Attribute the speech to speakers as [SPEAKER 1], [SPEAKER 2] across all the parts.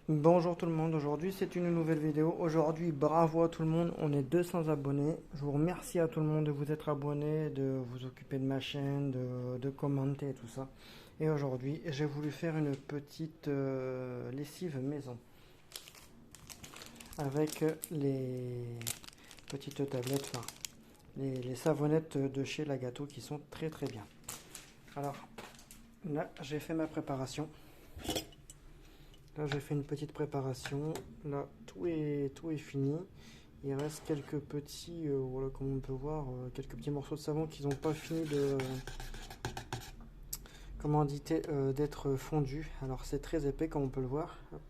[SPEAKER 1] Bonjour tout le monde, aujourd'hui c'est une nouvelle vidéo. Aujourd'hui, bravo à tout le monde, on est 200 abonnés. Je vous remercie à tout le monde de vous être abonné, de vous occuper de ma chaîne, de commenter et tout ça. Et aujourd'hui, j'ai voulu faire une petite lessive maison avec les petites tablettes, enfin, les savonnettes de chez Lagato qui sont très très bien. Alors là, j'ai fait ma préparation. Là, j'ai fait une petite préparation. Là, tout est fini. Il reste quelques petits, voilà, comme on peut voir, quelques petits morceaux de savon qui n'ont pas fini de, comment dit, d'être fondus. Alors, c'est très épais, comme on peut le voir. Hop,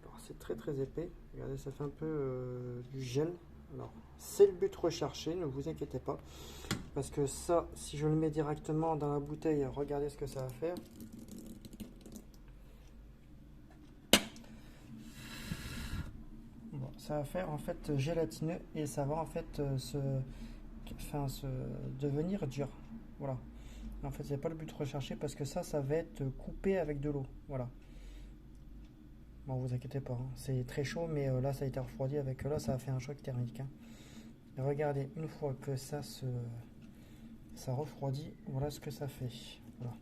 [SPEAKER 1] alors, c'est très très épais. Regardez, ça fait un peu du gel. Alors, c'est le but recherché, ne vous inquiétez pas. Parce que ça, si je le mets directement dans la bouteille, regardez ce que ça va faire. Bon, ça va faire en fait gélatineux et ça va en fait se devenir dur. Voilà. En fait, c'est pas le but recherché parce que ça va être coupé avec de l'eau. Voilà. Bon, vous inquiétez pas, hein. C'est très chaud, mais là, ça a été refroidi avec là, ça a fait un choc thermique, hein. Et regardez, une fois que ça refroidit, voilà ce que ça fait. Voilà.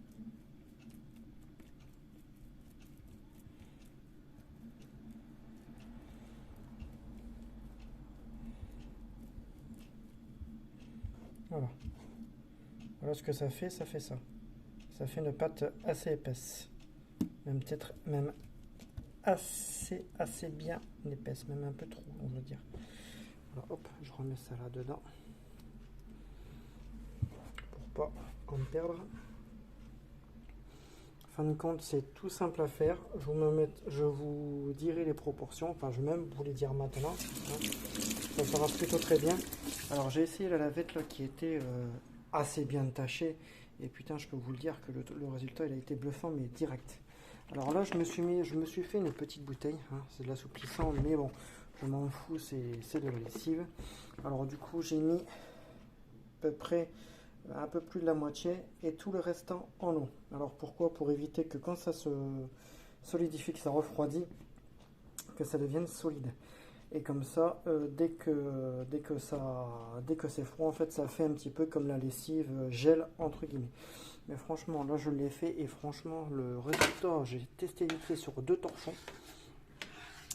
[SPEAKER 1] Voilà. Voilà ce que ça fait ça. Ça fait une pâte assez épaisse. Même peut-être même assez bien épaisse, même un peu trop, on va dire. Alors hop, je remets ça là dedans pour pas en perdre. En fin de compte, c'est tout simple à faire. Je vous dirai les proportions, enfin je vais même vous les dire maintenant, hein. Ça sera plutôt très bien. Alors j'ai essayé la lavette là qui était assez bien tachée et putain je peux vous le dire que le résultat il a été bluffant mais direct. Alors là je me suis fait une petite bouteille, hein, c'est de l'assouplissant mais bon je m'en fous, c'est de la lessive. Alors du coup j'ai mis à peu près un peu plus de la moitié et tout le restant en eau. Alors pourquoi? Pour éviter que quand ça se solidifie, que ça refroidit, que ça devienne solide. Et comme ça, dès que c'est froid, en fait, ça fait un petit peu comme la lessive gel entre guillemets. Mais franchement, là, je l'ai fait et franchement, le résultat, j'ai testé vite fait sur 2 torchons.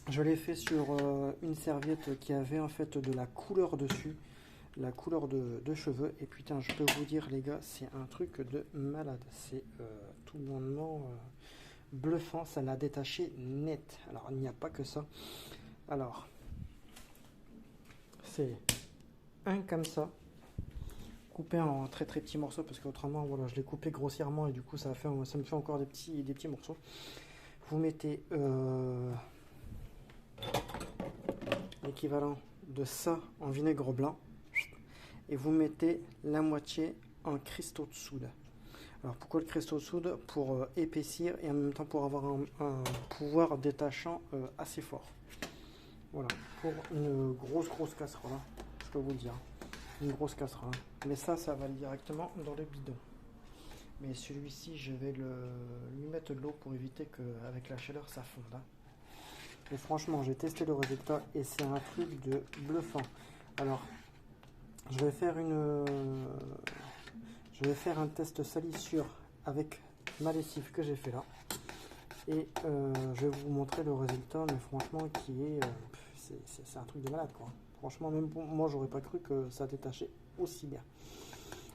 [SPEAKER 1] Je l'ai fait sur une serviette qui avait en fait de la couleur dessus, la couleur de cheveux. Et putain, je peux vous dire, les gars, c'est un truc de malade. C'est tout bonnement bluffant. Ça l'a détaché net. Alors, il n'y a pas que ça. Alors, c'est un comme ça, coupé en très très petits morceaux parce qu'autrement, voilà, je l'ai coupé grossièrement et du coup, ça me fait encore des petits morceaux. Vous mettez l'équivalent de ça en vinaigre blanc et vous mettez la moitié en cristaux de soude. Alors pourquoi le cristaux de soude? Pour épaissir et en même temps pour avoir un pouvoir détachant assez fort. Voilà, pour une grosse casserole, hein, je peux vous le dire. Une grosse casserole. Hein. Mais ça va directement dans le bidon. Mais celui-ci, je vais lui mettre de l'eau pour éviter qu'avec la chaleur, ça fonde. Hein. Et franchement, j'ai testé le résultat et c'est un truc de bluffant. Alors, je vais faire un test salissure avec ma lessive que j'ai fait là. Et je vais vous montrer le résultat, mais franchement, qui est... c'est un truc de malade, quoi. Franchement, même moi, j'aurais pas cru que ça détachait aussi bien.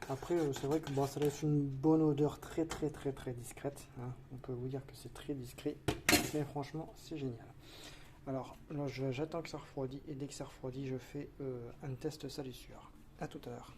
[SPEAKER 1] Après, c'est vrai que bon, ça laisse une bonne odeur très discrète. Hein. On peut vous dire que c'est très discret, mais franchement, c'est génial. Alors, là, j'attends que ça refroidit, et dès que ça refroidit, je fais un test salissure. A tout à l'heure.